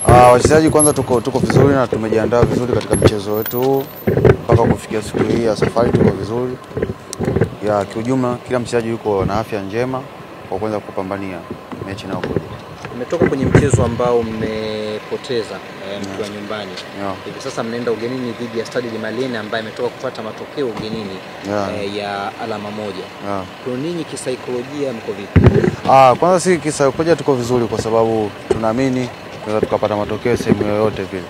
Wachezaji kwanza tuko vizuri na tumejiandaa vizuri katika mchezo wetu mpaka kufikia siku hii ya safari, tuko vizuri. Ya kiujumla kila mchezaji yuko na afya njema kwa kuanza kupambania mechi inayokuja. Mmetoka kwenye mchezo ambao mmepoteza mkiwa nyumbani. Hivi sasa mnaenda ugenini dhidi ya Stade Malien ambaye ametoka kupata matokeo ugenini ya alama moja. Kwa ninyi kisaikolojia mko vipi? Kwanza si kisaikolojia tuko vizuri kwa sababu tunaamini tunaweza tukapata matokeo sehemu yoyote vile.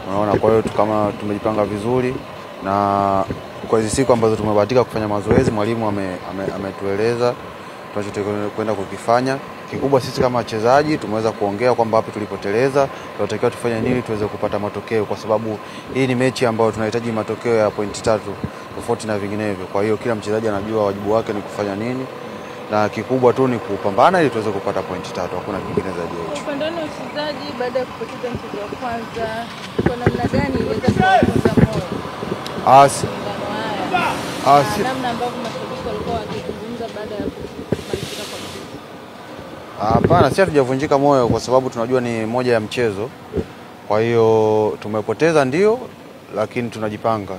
Unaona, kwa hiyo kama tumejipanga vizuri na kwa hizo siku ambazo tumebahatika kufanya mazoezi, mwalimu ametueleza tunachotakiwa kwenda kukifanya. Kikubwa sisi kama wachezaji tumeweza kuongea kwamba wapi tulipoteleza, tunatakiwa tufanye nini tuweze kupata matokeo, kwa sababu hii ni mechi ambayo tunahitaji matokeo ya pointi 3 tofauti na vinginevyo. Kwa hiyo kila mchezaji anajua wajibu wake ni kufanya nini, na kikubwa tu ni kupambana ili tuweze kupata pointi 3, hakuna kingine zaidi ya hicho. Upande wa wachezaji baada ya kupoteza mchezo wa kwanza, kwa namna gani iliweza kuwafunza moyo? Namna ambavyo mashabiki walikuwa wakizungumza baada ya kumalizika kwa mchezo. Hapana, sisi hatujavunjika moyo kwa sababu tunajua ni moja ya mchezo. Kwa hiyo tumepoteza ndio, lakini tunajipanga.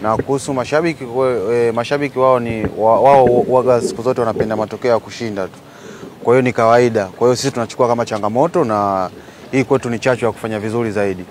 Na kuhusu mashabiki wao siku zote wanapenda matokeo ya kushinda tu. Kwa hiyo ni kawaida. Kwa hiyo sisi tunachukua kama changamoto na hii kwetu ni chachu ya kufanya vizuri zaidi.